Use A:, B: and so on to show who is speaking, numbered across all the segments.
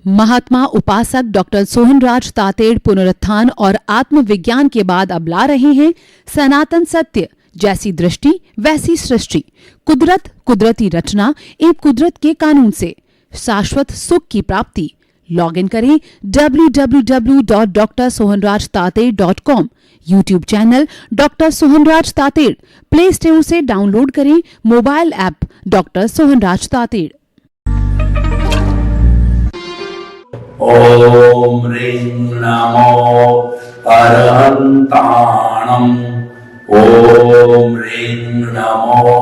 A: महात्मा उपासक डॉक्टर सोहनराज तातेड़ पुनरुत्थान और आत्मविज्ञान के बाद अब ला रहे हैं सनातन सत्य, जैसी दृष्टि वैसी सृष्टि, कुदरत, कुदरती रचना एवं कुदरत के कानून से शाश्वत सुख की प्राप्ति। लॉग इन करें www.drsohanrajtated.com, YouTube channel doctor Sohanraj Tated, play store से डाउनलोड करें mobile app doctor Sohanraj Tated.
B: ओम ह्रीं नमो अरहन्ताणम्। ओम ह्रीं नमो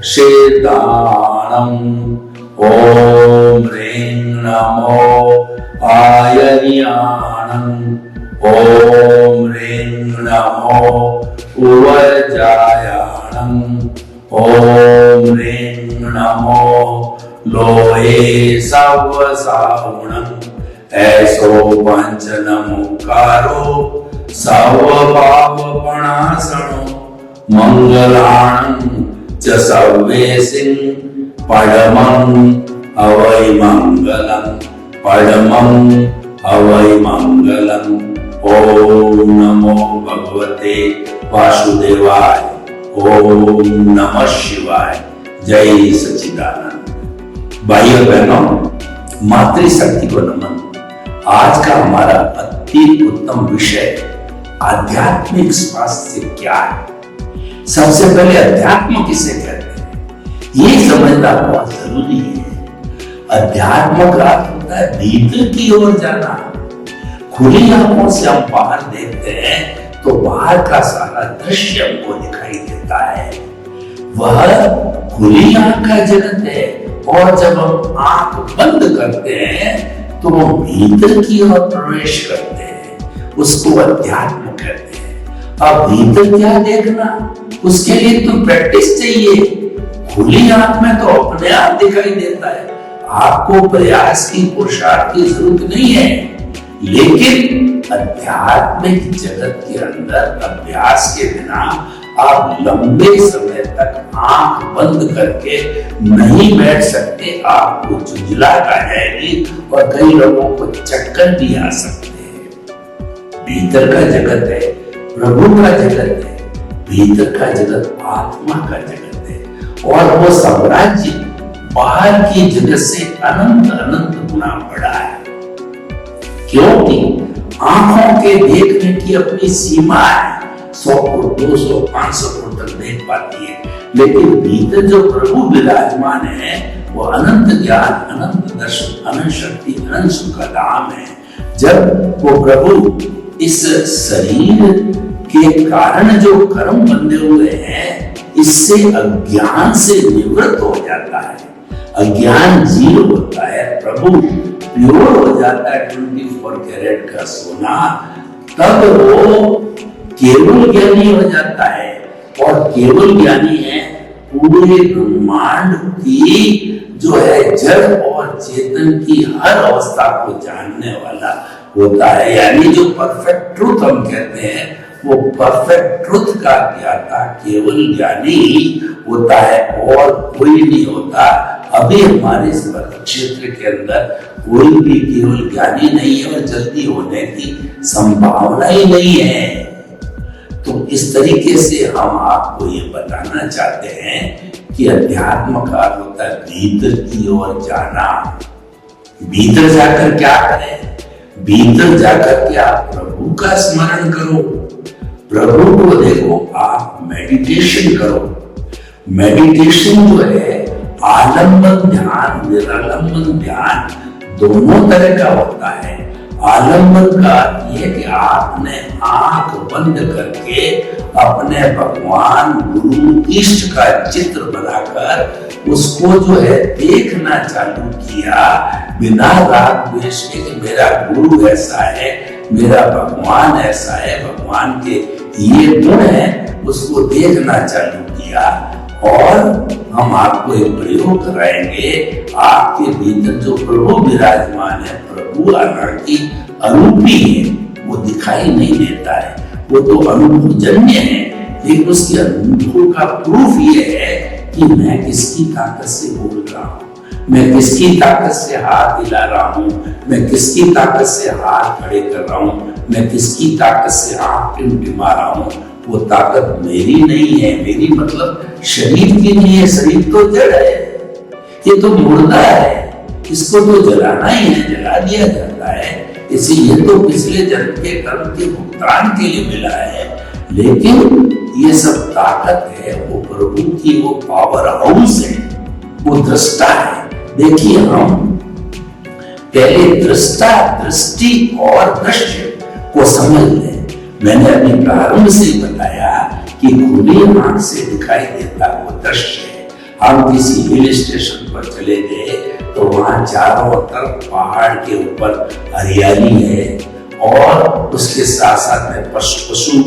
B: सिद्धाणम्। ओम ह्रीं नमो आयन्याणम्। ओम ह्रीं नमो उवजायाणम्। ओम ह्रीं नमो लोहे सवसावणम्। ऐसो पंच नमोकारो सर्वपापपणासनो मंगलाणं च सर्वेसिं परमं अवै मंगलं परमं अवै मंगलं। ओम नमो भगवते वासुदेवाय। ओम नमः शिवाय। जय सच्चिदानंद। भाइयों बहनों, मातृशक्ति को नमन। आज का हमारा अति उत्तम विषय आध्यात्मिक स्वास्थ्य क्या है। सबसे पहले अध्यात्म किसे कहते हैं, ये समझना बहुत जरूरी है। अध्यात्म का अर्थ होता है भीतर की ओर जाना। खुली आंखों से हम बाहर देखते हैं तो बाहर का सारा दृश्य हमको दिखाई देता है। वह खुली आंख का जगत है, और जब हम आंख बंद करते हैं तो वो भीतर की ओर प्रवेश करते हैं, उसको अध्यात्म कहते हैं। अब भीतर क्या देखना, उसके लिए तो प्रैक्टिस चाहिए। खुली आंख में तो अपने आप दिखाई देता है, आपको प्रयास की, पुरुषार्थ की जरूरत नहीं है। लेकिन आध्यात्मिक जगत के अंदर अभ्यास के बिना आप लंबे समय तक आंख बंद करके नहीं बैठ सकते। आपको झुंझलाहट आ जाएगी और कई लोगों को चक्कर भी आ सकते हैं। भीतर का जगत है, प्रभु का जगत है। भीतर का जगत आत्मा का जगत है, और वो साम्राज्य बाहर की जगत से अनंत अनंत गुना बड़ा है। क्योंकि आंखों के देखने की अपनी सीमा है, 100 फुट, 200, 500 फुट तक देख पाती है। लेकिन भीतर जो प्रभु विराजमान है वो अनंत ज्ञान, अनंत दर्शन, अनंत शक्ति, अनंत सुख का धाम है। जब वो प्रभु इस शरीर के कारण जो कर्म बंधे हुए हैं, इससे अज्ञान से निवृत्त हो जाता है। अज्ञान जीरो होता है, प्रभु प्योर हो जाता है, 24 कैरेट का सोना। तब वो केवल ज्ञानी हो जाता है, और केवल ज्ञानी है पूरे ब्रह्मांड की जो है जड़ और चेतन की हर अवस्था को जानने वाला होता है। यानी जो परफेक्ट ट्रुथ हम कहते हैं, वो परफेक्ट ट्रुथ का ज्ञाता केवल ज्ञानी होता है, और कोई नहीं होता। अभी हमारे इस क्षेत्र के अंदर कोई भी केवल ज्ञानी नहीं है, और जल्दी होने की संभावना ही नहीं है। तो इस तरीके से हम आपको ये बताना चाहते हैं कि अध्यात्म का अर्थ होता है भीतर की ओर जाना। भीतर जाकर क्या करें, भीतर जाकर के आप प्रभु का स्मरण करो, प्रभु को देखो, आप मेडिटेशन करो। मेडिटेशन जो है आलंबन ध्यान, निरालंबन ध्यान दोनों तरह का होता है। आलंबन का ये कि आपने आंख बंद करके अपने भगवान, गुरु, इष्ट का चित्र बनाकर उसको जो है देखना चालू किया, बिना राग द्वेष के कि मेरा गुरु ऐसा है, मेरा भगवान ऐसा है, भगवान के ये गुण है, उसको देखना चालू किया। और हम आपको एक प्रयोग कराएंगे। आपके भीतर जो प्रभु विराजमान है, प्रभु अनार की अरूपी है, वो दिखाई नहीं देता है, वो तो अनुभवजन्य है। लेकिन उसके अनुभव का प्रूफ ये है कि मैं किसकी ताकत से बोल रहा हूँ, मैं किसकी ताकत से हाथ हिला रहा हूँ, मैं किसकी ताकत से हाथ खड़े कर रहा हूँ, मैं किसकी ताकत से हाथ टिमटिमा रहा हूँ, वो ताकत मेरी नहीं है। मेरी मतलब शरीर की नहीं है, शरीर तो जड़ है, ये तो मुर्दा है, इसको तो जलाना ही है, जला दिया जाता है। इसीलिए तो पिछले जन्म के कर्म के भुगतान के लिए मिला है। लेकिन ये सब ताकत है, वो प्रभु की वो पावर हाउस है, वो दृष्टा है। देखिए, हम पहले दृष्टा, दृष्टि और दृश्य को समझ लें। मैंने अभी प्रारंभ से बताया कि खुली आंख से दिखाई देता वो दृश्य है। हम किसी हिल स्टेशन पर चले गए तो वहां चारों तरफ पहाड़ के ऊपर हरियाली है और उसके साथ साथ में पशु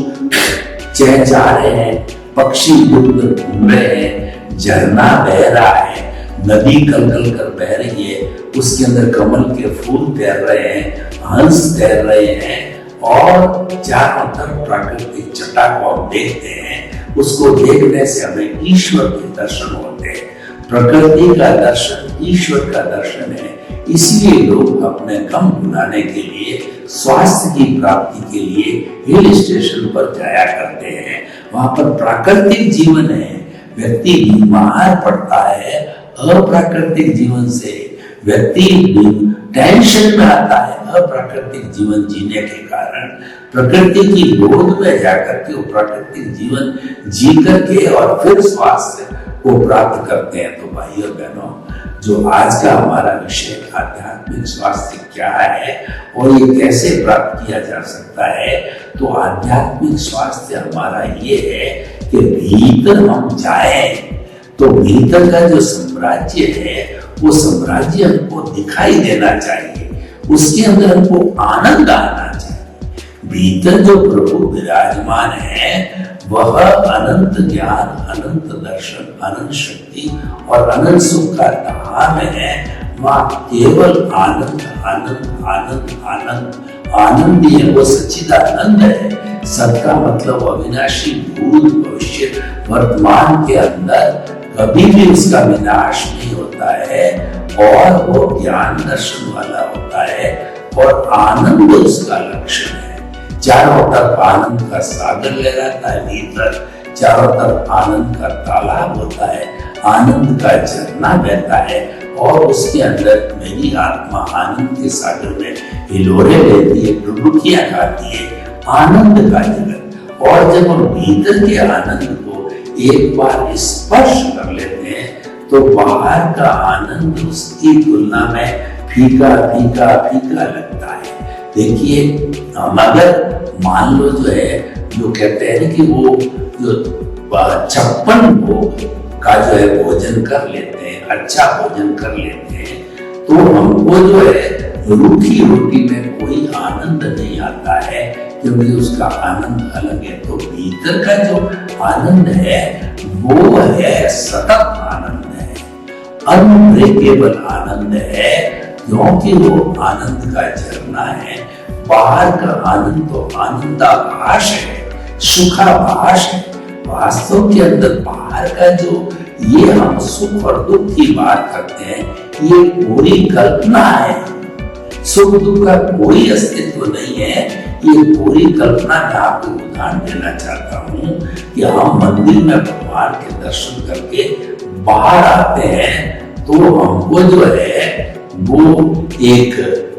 B: चहचहा रहे हैं, पक्षी घूम रहे हैं, झरना बह रहा है, नदी कलकल कर बह रही है, उसके अंदर कमल के फूल तैर रहे हैं, हंस तैर रहे हैं और चारों तरफ प्राकृतिक छटा को हम देखते हैं। उसको देखने से हमें ईश्वर के दर्शन होते हैं। प्रकृति का दर्शन ईश्वर का दर्शन है। इसलिए लोग अपने गम भुलाने के लिए, स्वास्थ्य की प्राप्ति के लिए हिल स्टेशन पर जाया करते हैं। वहां पर प्राकृतिक जीवन है। व्यक्ति बीमार पड़ता है अप्राकृतिक जीवन से, व्यक्ति टेंशन में आता है अप्राकृतिक जीवन जीने के कारण। प्रकृति की गोद में जाकर के वो प्राकृतिक जीवन जी करके और फिर स्वास्थ्य को प्राप्त करते हैं। तो भाइयों बहनों, जो आज का हमारा विषय आध्यात्मिक स्वास्थ्य क्या है और ये कैसे प्राप्त किया जा सकता है, तो आध्यात्मिक स्वास्थ्य हमारा ये है कि भीतर हम जाएं तो भीतर का जो साम्राज्य है वो साम्राज्य हमको दिखाई देना चाहिए, उसके अंदर हमको आनंद आना चाहिए। भीतर जो प्रभु विराजमान है वह अनंत ज्ञान, अनंत दर्शन, अनंत शक्ति और अनंत सुख का धाम है। वहां केवल आनंद आनंद आनंद आनंद आनंद ही है, वो सच्चिदानंद है। सबका मतलब अविनाशी, भूत भविष्य वर्तमान के अंदर कभी भी उसका विनाश नहीं होता है और वो ज्ञान दर्शन वाला होता है और आनंद उसका लक्षण है। चारों तरफ आनंद का सागर लहराता है, भीतर चारों तरफ आनंद का तालाब होता है, आनंद का झरना बहता है और उसके अंदर मेरी आत्मा आनंद के सागर में हिलोरे लेती है, डुबकियां खाती है, आनंद का जगत। और जब हम भीतर के आनंद को एक बार स्पर्श कर लेते हैं तो बाहर का आनंद उसकी तुलना में फीका फीका फीका लगता है। देखिए, हम अगर मान लो जो है, जो कहते हैं कि वो जो 56 भोग का जो है भोजन कर लेते हैं, अच्छा भोजन कर लेते हैं, तो हमको जो है रूखी रोटी में कोई आनंद नहीं आता है, क्योंकि उसका आनंद अलग है। तो भीतर का जो आनंद है वो है सतत आनंद है, अनब्रेकेबल आनंद है, क्योंकि वो आनंद का झरना है। बाहर का आनंद तो आनंदाभास है, सुखाभास है। वास्तव के अंदर बाहर का जो ये हम सुख और दुख की बात करते हैं, ये पूरी कल्पना है। सुख दुख का कोई अस्तित्व नहीं है, ये पूरी कल्पना। मैं आपको उदाहरण देना चाहता हूँ कि हम मंदिर में भगवान के दर्शन करके बाहर आते हैं तो हमको जो है वो एक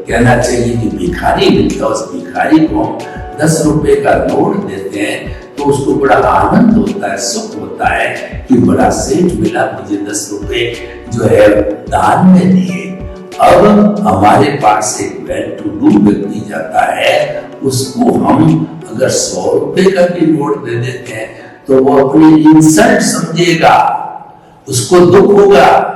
B: कहना चाहिए कि भिखारी मिलता है। उस भिखारी को हम 10 रुपए का नोट देते हैं तो उसको बड़ा आनंद होता है, सुख होता है कि बड़ा सेठ मिला, मुझे 10 रुपए जो है दान में दिए। अब हमारे पास एक वेल टू डू व्यक्ति जाता है, उसको हम अगर 100 रुपए का भी नोट दे देते हैं तो वो अपनी इंसल्ट समझेगा, उसको दुख होगा।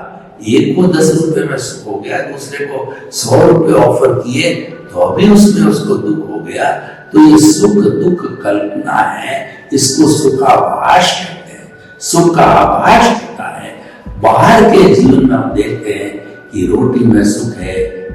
B: एक को 10 रुपए में सुख हो गया, दूसरे को 100 रुपए ऑफर किए तो अभी उसमें उसको दुख हो गया। तो ये सुख दुख कल्पना है, इसको सुखाभास कहते हैं, सुख का आभास होता है। बाहर के जीवन में हम देखते हैं कि रोटी में सुख है,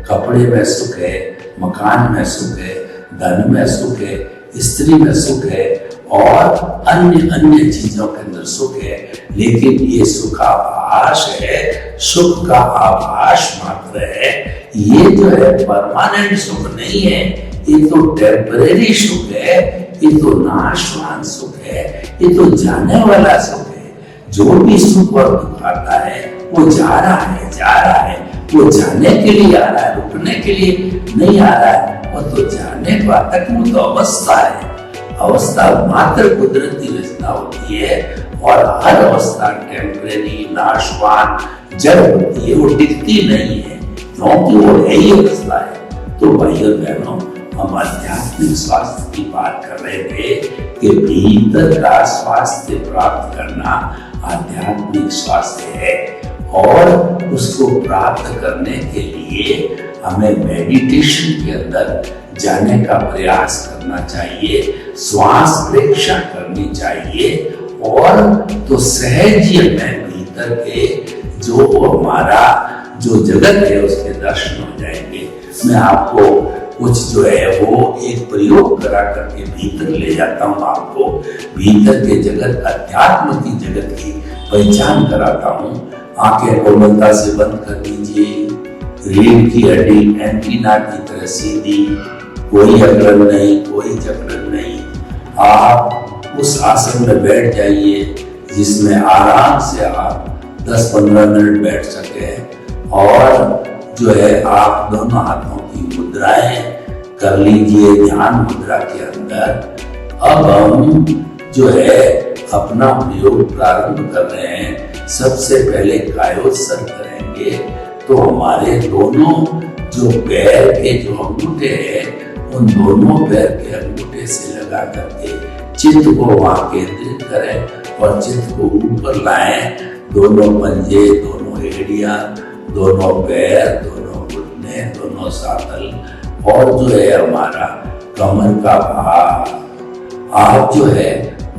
B: कपड़े में सुख है, मकान में सुख है, धन में सुख है, स्त्री में सुख है और अन्य अन्य चीजों के अंदर सुख है, लेकिन ये सुखाभास है, सुख का आभास मात्र है। ये जो है परमानेंट सुख नहीं है, ये तो टेम्परेरी सुख है, ये तो नाशवान सुख है, ये तो जाने वाला सुख है। जो भी सुख और दुख आता है वो जा रहा है, जा रहा है, वो जाने के लिए आ रहा है, रुकने के लिए नहीं आ रहा है। वो तो जाने का तक वो तो अवस्था है, अवस्था मात्र कुदरती रचना होती है, और हर अवस्था टेम्परेरी नाशवान जड़ होती है, वो टिकती नहीं है, क्योंकि वो है ही अवस्था है। तो भाइयों बहनों, हम आध्यात्मिक स्वास्थ्य की बात कर रहे थे कि भीतर का स्वास्थ्य प्राप्त करना आध्यात्मिक स्वास्थ्य है, और उसको प्राप्त करने के लिए हमें मेडिटेशन के अंदर जाने का प्रयास करना चाहिए, श्वास प्रेक्षण करनी चाहिए, और तो सहज ही हमें भीतर के जो हमारा जो जगत है उसके दर्शन हो जाएंगे। मैं आपको कुछ जो है वो एक प्रयोग करा करके भीतर ले जाता हूँ, आपको भीतर के जगत, अध्यात्म की जगत की पहचान कराता हूँ। आंखें कोमलता से बंद कर दीजिए, रीढ़ की हड्डी एंटीना की तरह सीधी, कोई अकड़न नहीं, कोई जकड़न नहीं। आप उस आसन में बैठ जाइए जिसमें आराम से आप 10-15 मिनट बैठ सके, और जो है आप दोनों हाथों की मुद्राएं कर लीजिए ध्यान मुद्रा के अंदर। अब हम जो है अपना प्रयोग प्रारंभ कर रहे हैं। सबसे पहले कायोत्सर्ग करेंगे, तो हमारे दोनों जो पैर के जो अंगूठे हैं, उन दोनों पैर के अंगूठे से लगा करके चित्त को वहां केंद्रित करें, और चित्त को ऊपर लाएं। दोनों पंजे, दोनों एड़ियां, दोनों पैर, दोनों घुटने, दोनों सातल, और जो है हमारा कमर का भाग। आप जो है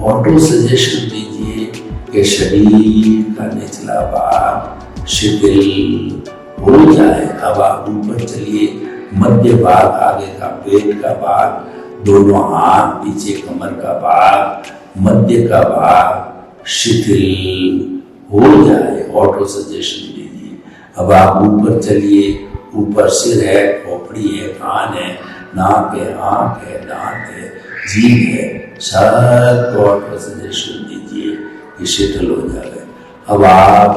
B: ऑटो सजेशन दीजिए कि शरीर का निचला भाग शिथिल हो जाए। अब आप ऊपर चलिए, मध्य भाग, आगे का पेट का भाग, दोनों हाथ, पीछे कमर का भाग, मध्य का भाग शिथिल हो जाए। ऑटो सजेशन दीजिए। अब आप ऊपर चलिए, ऊपर सिर है, खोपड़ी है, कान है, नाक है, आंख है, दांत है, जीभ है, सब ऑटो सजेशन दीजिए कि शिथिल हो जाए। अब आप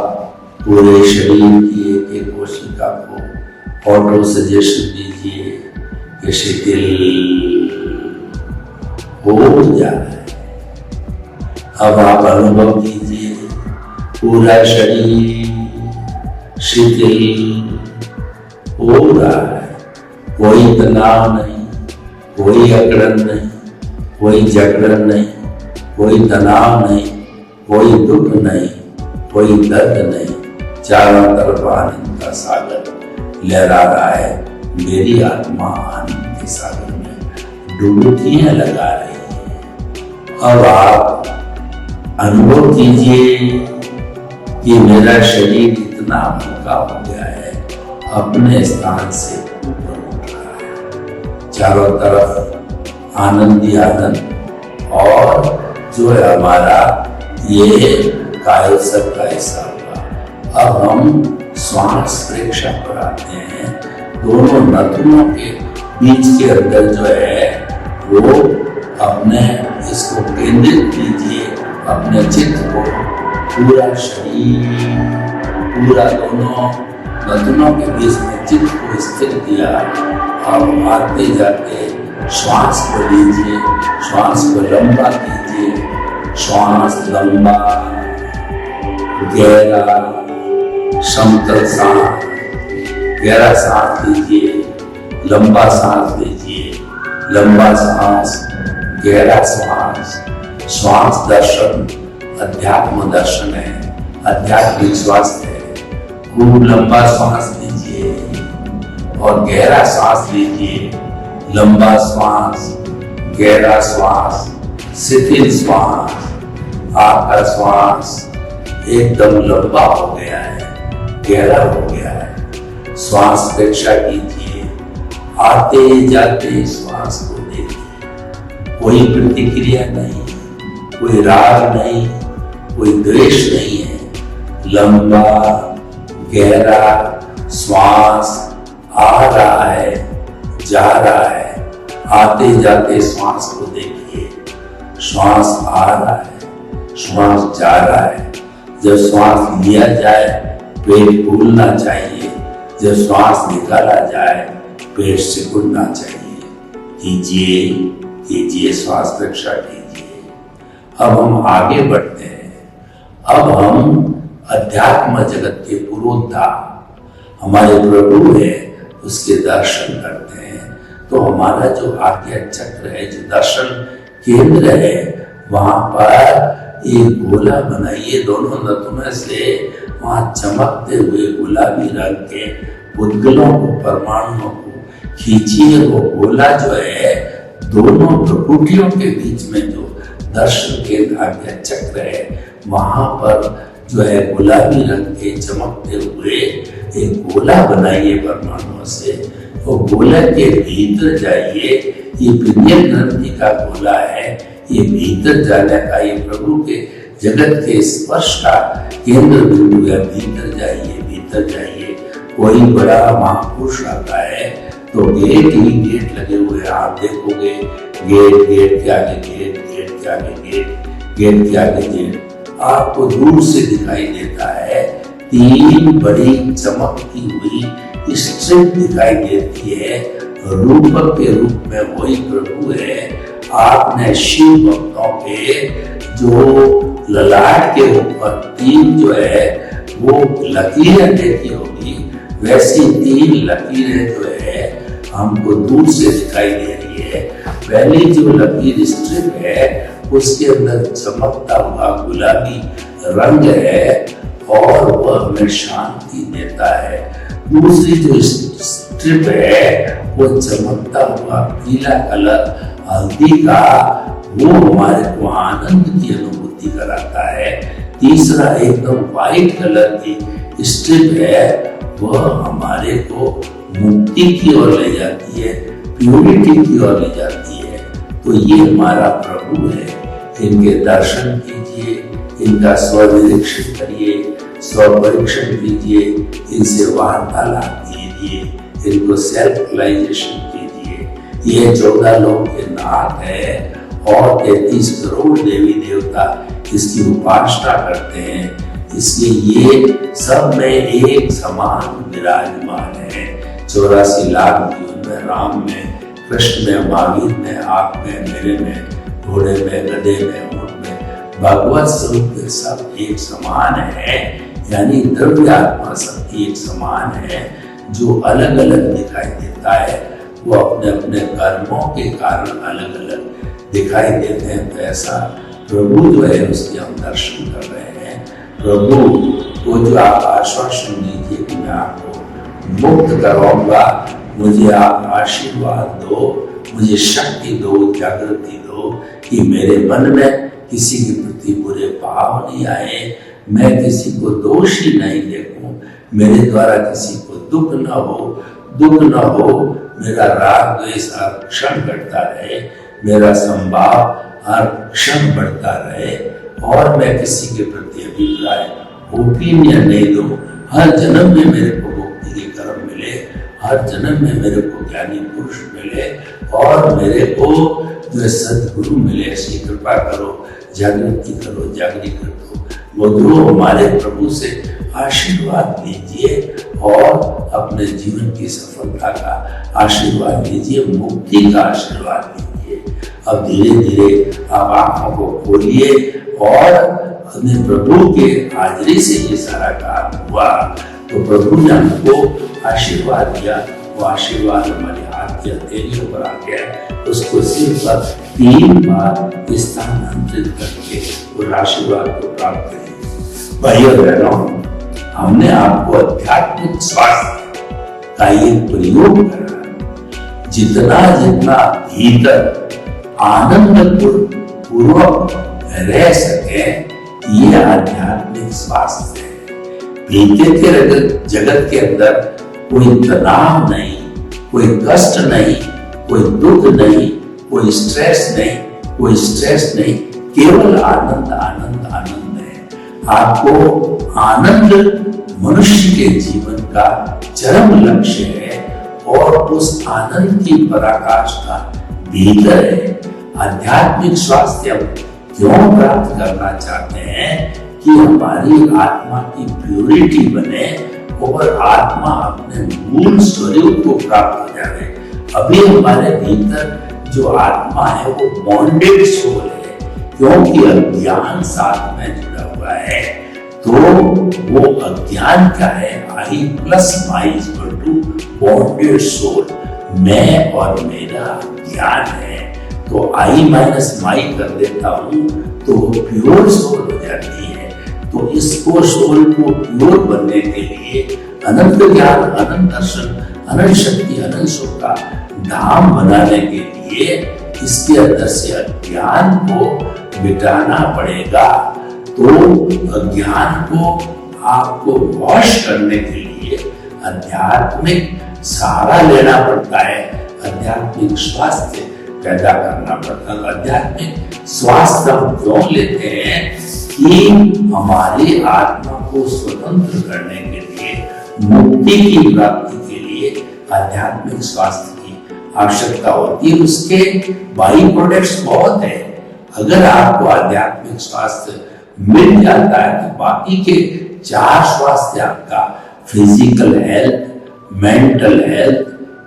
B: पूरे शरीर की एक एक कोशिका को ऑटो सजेशन दीजिए कि शिथिल हो जाए। अब आप अनुभव कीजिए पूरा शरीर शिथिल हो रहा है, कोई तनाव नहीं, कोई अकड़न नहीं, कोई जकड़न नहीं, कोई तनाव नहीं, कोई दुख नहीं, कोई दर्द नहीं। चारों तरफ आनंद का सागर लहरा रहा है। मेरी आत्मा आनंद के सागर में डुबकियां लगा रही है। अब आप अनुभव कीजिए कि मेरा शरीर इतना हल्का हो गया है, अपने स्थान से ऊपर उठ रहा है। चारों तरफ आनंद ही आनंद, और जो है हमारा ये कायोत्सर्ग का हिस्सा हुआ। अब हम श्वास प्रेक्षण पर आते हैं। दोनों नथुनों के बीच के अंदर जो है वो अपने इसको केंद्रित कीजिए, अपने चित्त को, पूरा शरीर, पूरा दोनों नथुनों के बीच में चित्त को स्थिर किया। अब आते जाते श्वास को लीजिए, श्वास को लंबा कीजिए, श्वास लंबा, गहरा, समतल सांस, गहरा सांस लीजिए, लंबा सांस लीजिए, लंबा सांस, गहरा सांस। श्वास दर्शन अध्यात्म दर्शन है, आध्यात्मिक स्वास्थ्य है। खूब लंबा श्वास लीजिए और गहरा सांस लीजिए, लंबा श्वास, गहरा श्वास, शिथिल श्वास। आपका श्वास एकदम लंबा हो गया है, गहरा हो गया है। श्वास प्रेक्षा कीजिए, आते जाते श्वास को देखिए, कोई प्रतिक्रिया नहीं, कोई राग नहीं, कोई द्वेष नहीं है। लंबा गहरा श्वास आ रहा है, जा रहा है। आते जाते श्वास को देखिए, श्वास आ रहा है, श्वास जा रहा है। जब श्वास लिया जाए पेट फूलना चाहिए, जब श्वास निकाला जाए पेट सिकुड़ना चाहिए। कीजिए कीजिए, श्वास रक्षा कीजिए। अब हम आगे बढ़ते हैं। अब हम अध्यात्म जगत के पुरोधा हमारे प्रभु है उसके दर्शन करते हैं। तो हमारा जो आज्ञा चक्र है, जो दर्शन केंद्र है, वहां पर एक गोला बनाइए दोनों नथुनों से। वहां चमकते हुए गुलाबी रंग के पुद्गलों को, परमाणुओं को खींचिए। वो गोला जो है दोनों प्रकृतियों के बीच में जो दर्शन केंद्र आज्ञा चक्र है, वहां पर जो है गुलाबी रंग के चमकते हुए एक गोला बनाइए परमाणुओं से। वो गोला के भीतर जाइए। ये पिनियन ग्रंथि का गोला है, ये भीतर जाने का, ये प्रभु के जगत के स्पर्श का केंद्र बिंदु है। भीतर जाइए, भीतर जाइए। कोई बड़ा महापुरुष आता है तो गेट ही गेट लगे हुए हैं, आप देखोगे गेट, गेट के आगे गेट, गेट के आगे गेट, गेट के आगे गेट आपको दूर से दिखाई देता है। 3 बड़ी चमकती हुई स्ट्रिप दिखाई देती है। रूपक के रूप में वही प्रभु है। आपने शिव भक्तों के जो ललाट के ऊपर 3 जो है वो लकीरें देखी होगी, वैसी 3 लकीरें जो है हमको दूर से दिखाई दे रही है। पहली जो लकीर स्ट्रिप है उसके अंदर चमकता हुआ गुलाबी रंग है और वह हमें शांति देता है। दूसरी जो स्ट्रिप है वो चमकता हुआ पीला कलर हल्दी का, वो हमारे को आनंद की अनुभूति कराता है। तीसरा एकदम व्हाइट कलर की स्ट्रिप है, वह हमारे को मुक्ति की ओर ले जाती है, प्यूरिटी की ओर ले जाती है। तो ये हमारा प्रभु है। इनके दर्शन कीजिए, इनका स्वनिरीक्षण करिए, स्वपरीक्षण कीजिए, इनसे वार्तालाप कीजिए, इनको सेल्फ रियलाइजेशन कीजिए। ये 14 लोगों के नाथ है और 33 करोड़ देवी देवता इसकी उपासना करते हैं। इसलिए ये सब में एक समान विराजमान है। 84 लाख जीवन में, राम में, कृष्ण में, महावीर में, आप में, मेरे में, घोड़े में, गधे में, ऊंट में, भगवत स्वरूप के सब एक समान है। यानी द्रव्य आत्मा सब एक समान है। जो अलग अलग दिखाई देता है वो अपने अपने कर्मों के कारण अलग अलग दिखाई देते हैं। तो ऐसा प्रभु जो है उसके हम दर्शन कर रहे हैं। प्रभु को जो आप आश्वासन दीजिए कि मैं आपको मुक्त कराऊंगा, मुझे आप आशीर्वाद दो, मुझे शक्ति दो, जागृति दो कि मेरे मन में किसी के प्रति बुरे भाव नहीं आए, मैं किसी को दोषी नहीं देखूं, मेरे द्वारा किसी को दुख न हो, मेरा राग द्वेष हर क्षण बढ़ता रहे, मेरा संभाव हर क्षण बढ़ता रहे और मैं किसी के प्रति अभिप्राय ओपिनियन नहीं दूं। हर जन्म में मेरे को मुक्ति के कर्म मिले, हर जन्म में मेरे को ज्ञानी पुरुष मिले और मेरे को जो सदगुरु मिले। ऐसी कृपा करो, जागृति करो, जागृति करो। मधुरो हमारे प्रभु से आशीर्वाद लीजिए और अपने जीवन की सफलता का आशीर्वाद लीजिए, मुक्ति का आशीर्वाद लीजिए। अब धीरे धीरे आप आंखों को खोलिए और अपने प्रभु के हाजिरी से ये सारा काम हुआ। तो प्रभु ने हमको आशीर्वाद दिया, वो आशीर्वाद हमारे हाथ के हथेलियों पर आ गया। उसको सिर्फ 3 बार स्थानांतरित करके उस आशीर्वाद को प्राप्त करें। भाइयों बहनों, हमने आपको आध्यात्मिक स्वास्थ्य का ये प्रयोग करा। जितना जितना भीतर आनंद पूर्वक रह सके, ये आध्यात्मिक स्वास्थ्य है। भीतर के जगत के अंदर कोई तनाव नहीं, कोई कष्ट नहीं, कोई दुख नहीं, कोई स्ट्रेस नहीं, केवल आनंद आनंद आनंद है। आपको आनंद मनुष्य के जीवन का चरम लक्ष्य है और उस आनंद की पराकाष्ठा भीतर है। आध्यात्मिक स्वास्थ्य क्यों प्राप्त करना चाहते हैं कि हमारी आत्मा की प्योरिटी बने और आत्मा अपने मूल स्वरूप को प्राप्त हो जाए। अभी हमारे भीतर जो आत्मा है वो बॉन्डेड सोल है, क्योंकि अज्ञान साथ में जुड़ा हुआ है। तो वो अज्ञान क्या है? I plus my equal to bonded soul. मैं और मेरा अज्ञान है, तो आई माइनस माई कर देता हूँ तो प्योर सोल हो जाती है। तो इसको सोल को प्योर बनने के लिए अनंत ज्ञान, अनंत दर्शन, अनंत शक्ति, अनंत सुख का धाम बनाने के लिए इसके अंदर से अज्ञान को मिटाना पड़ेगा। तो अज्ञान को आपको वॉश करने के लिए आध्यात्मिक सहारा लेना पड़ता है, आध्यात्मिक स्वास्थ्य पैदा करना पड़ता है। आध्यात्मिक स्वास्थ्य हम क्यों लेते हैं? कि हमारी आत्मा को स्वतंत्र करने के लिए, मुक्ति की प्राप्ति के लिए आध्यात्मिक स्वास्थ्य की आवश्यकता होती है। उसके बाई प्रोडक्ट्स बहुत है। अगर आपको आध्यात्मिक स्वास्थ्य मिल जाता है तो बाकी के 4 स्वास्थ्य आपका physical health, mental health,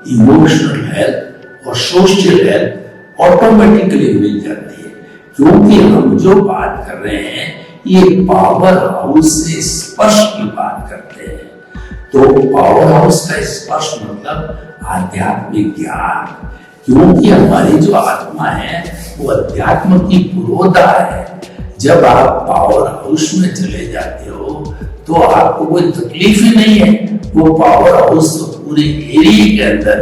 B: emotional health और सोशल हेल्थ ऑटोमेटिकली मिल जाती है। क्योंकि हम जो बात कर रहे हैं ये पावर हाउस से स्पर्श की बात करते हैं। तो पावर हाउस का स्पर्श मतलब आध्यात्मिक ज्ञान, क्योंकि हमारी जो आत्मा है वो अध्यात्म की पुरोधा है। जब आप पावर हाउस में चले जाते हो तो आपको कोई तकलीफ ही नहीं है। वो पावर हाउस तो पूरे एरिया के अंदर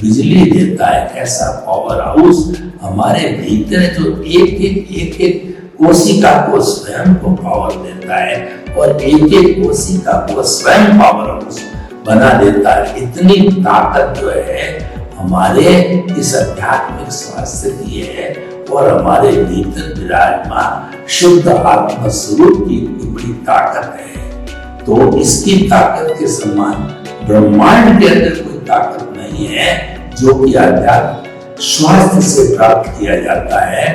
B: बिजली देता है। ऐसा पावर हाउस हमारे भीतर जो एक कोशिका को स्वयं को पावर देता है और एक कोशिका को स्वयं पावर हाउस बना देता है। इतनी ताकत जो है हमारे इस आध्यात्मिक स्वास्थ्य की है और हमारे भीतर विराजमान शुद्ध आत्मा स्वरूप की बड़ी ताकत है। तो इसकी ताकत के समान ब्रह्मांड के अंदर कोई ताकत नहीं है जो कि आध्यात्मिक स्वास्थ्य से प्राप्त किया जाता है।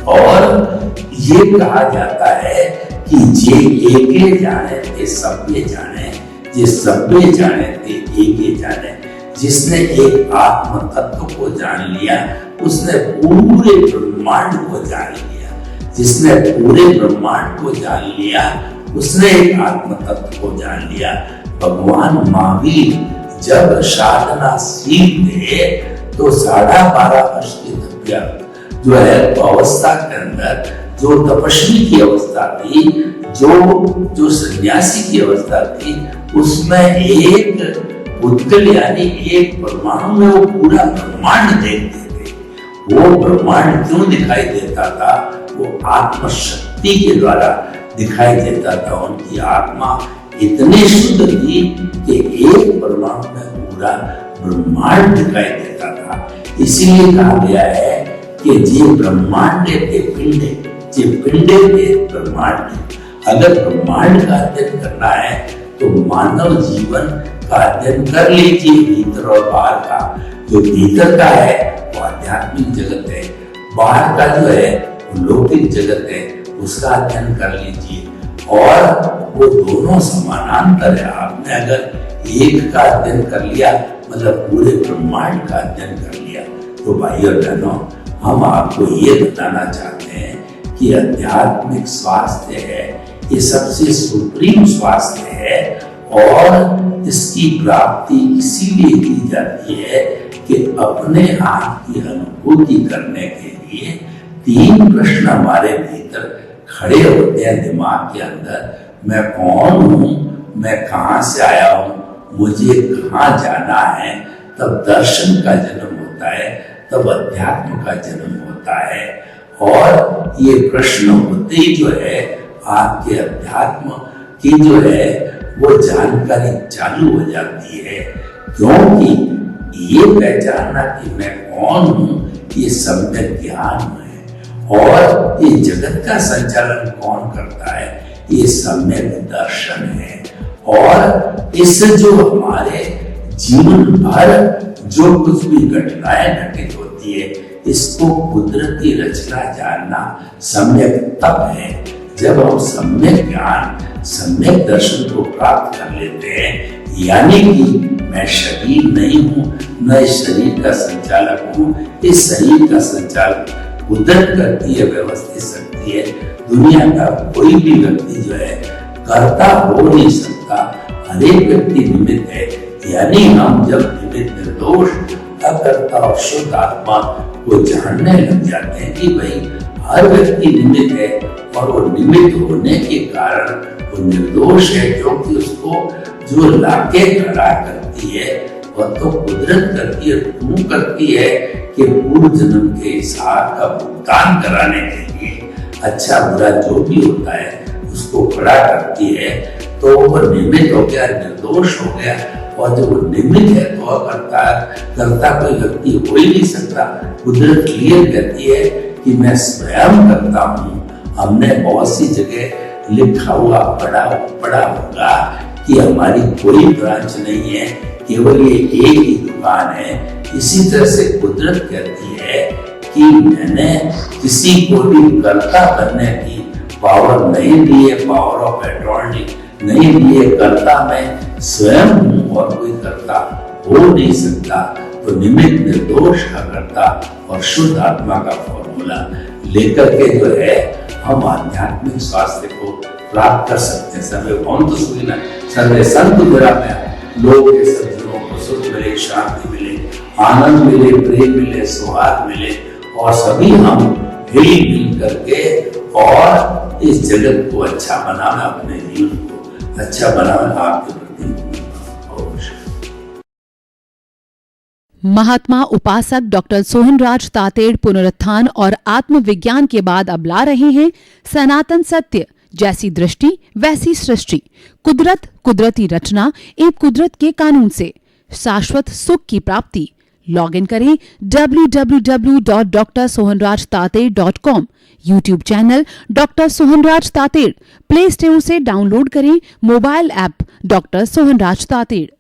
B: और ये कहा जाता है कि जे एके जाने ते सबे जाने, जे सबे जाने ते एके जाने। जिसने एक आत्म तत्व को जान लिया उसने पूरे ब्रह्मांड को जान लिया। जिसने पूरे ब्रह्मांड को जान लिया उसने एक आत्म तत्व को जान लिया। भगवान महावीर जब साधना सीखे तो 12.5 वर्ष की तपस्या जो है अवस्था के अंदर, जो तपस्वी की अवस्था थी, जो सन्यासी की अवस्था थी, उसमें एक उद्गल यानी एक परमाणु में वो पूरा ब्रह्मांड देखते थे। वो ब्रह्मांड क्यों दिखाई देता था? वो आत्म शक्ति के द्वारा दिखाई देता था। उनकी आत्मा इतनी शुद्ध थी कि एक परमाणु में पूरा ब्रह्मांड दिखाई देता था। इसीलिए कहा गया है कि जे ब्रह्मांड के पिंडे, जे पिंडे के ब्रह्मांड। अगर ब्रह्मांड का अध्ययन करना है तो मानव जीवन का अध्ययन कर लीजिए, भीतर और बाहर का। जो भीतर का है वो आध्यात्मिक जगत है, बाहर का जो है वो लौकिक जगत है, उसका अध्ययन कर लीजिए। और वो दोनों समानांतर है। आपने अगर एक का अध्ययन कर लिया मतलब पूरे ब्रह्मांड का अध्ययन कर लिया। तो भाई और बहनों, हम आपको ये बताना चाहते हैं कि आध्यात्मिक स्वास्थ्य है ये सबसे सुप्रीम स्वास्थ्य है और इसकी प्राप्ति इसीलिए की जाती है कि अपने आप की अनुभूति करने के लिए 3 प्रश्न हमारे भीतर खड़े होते हैं दिमाग के अंदर। मैं कौन हूँ, मैं कहाँ से आया हूँ, मुझे कहाँ जाना है। तब दर्शन का जन्म होता है, तब अध्यात्म का जन्म होता है। और ये प्रश्न होते ही जो है आपके अध्यात्म की जो है वो जानकारी चालू हो जाती है। क्योंकि ये पहचानना कि मैं कौन हूँ ये सम्यक ज्ञान है और ये जगत का संचालन कौन करता है? ये सम्यक दर्शन है। और इससे जो हमारे जीवन भर जो कुछ भी घटनाएं घटित होती है, इसको कुदरती रचना जानना सम्यक तप है। जब हम सम्यक ज्ञान, सम्यक दर्शन को प्राप्त कर लेते हैं, यानी कि मैं शरीर नहीं हूँ, न इस शरीर का संचालक हूँ, इस शरीर का संचालन कुदरत करती है, व्यवस्थित शक्ति है। दुनिया का कोई भी व्यक्ति जो है कर्ता हो नहीं सकता, हर एक व्यक्ति निमित्त है। यानी हम जब निमित्त, निर्दोष, अकर्ता और शुद्ध आत्मा को जानने लग जाते हैं कि भाई हर व्यक्ति निमित्त है, और वो निमित्त होने के कारण वो निर्दोष है, क्योंकि उसको जो लाके खड़ा करती है वह तो कुदरत करती है। क्यों करती है? कि पूर्व जन्म के हिसाब का भुगतान कराने के लिए अच्छा बुरा जो भी होता है उसको खड़ा करती है। तो वो निमित्त हो गया, निर्दोष हो गया। और जब वो निमित्त है तो करता कोई व्यक्ति हो ही नहीं सकता। कुदरत क्लियर कहती है कि मैं स्वयं करता हूँ। हमने बहुत सी जगह लिखा हुआ पढ़ा होगा कि हमारी कोई ब्रांच नहीं है, केवल ये एक ही दुकान है। इसी तरह से कुदरत कहती है कि मैंने किसी को भी कर्ता बनने की पावर नहीं दी है, पावर ऑफ अटॉर्नी नहीं दी है। कर्ता मैं स्वयं हूँ और कोई कर्ता हो नहीं सकता। तो निमित्त, निर्दोष का कर्ता और शुद्ध आत्मा का फॉर्मूला लेकर के जो है हम आध्यात्मिक स्वास्थ्य को प्राप्त कर सकते हैं। सर्वे भवन्तु सुखिनः, सर्वे सन्तु निरामयाः। लोग के सब जीवों को सुख मिले, शांति मिले, आनंद मिले, प्रेम मिले, सौहार्द मिले, और सभी हम मिल करके और इस जगत को अच्छा बनाना, अपने जीवन को अच्छा बनाना आपके प्रति।
A: महात्मा उपासक डॉक्टर सोहनराज तातेड़ पुनरुत्थान और आत्मविज्ञान के बाद अब ला रहे हैं सनातन सत्य, जैसी दृष्टि वैसी सृष्टि, कुदरत, कुदरती रचना एवं कुदरत के कानून से शाश्वत सुख की प्राप्ति। लॉग इन करें www.drsohanrajtated.com, YouTube channel doctor Sohanraj Tated, play store से डाउनलोड करें mobile app doctor Sohanraj Tated.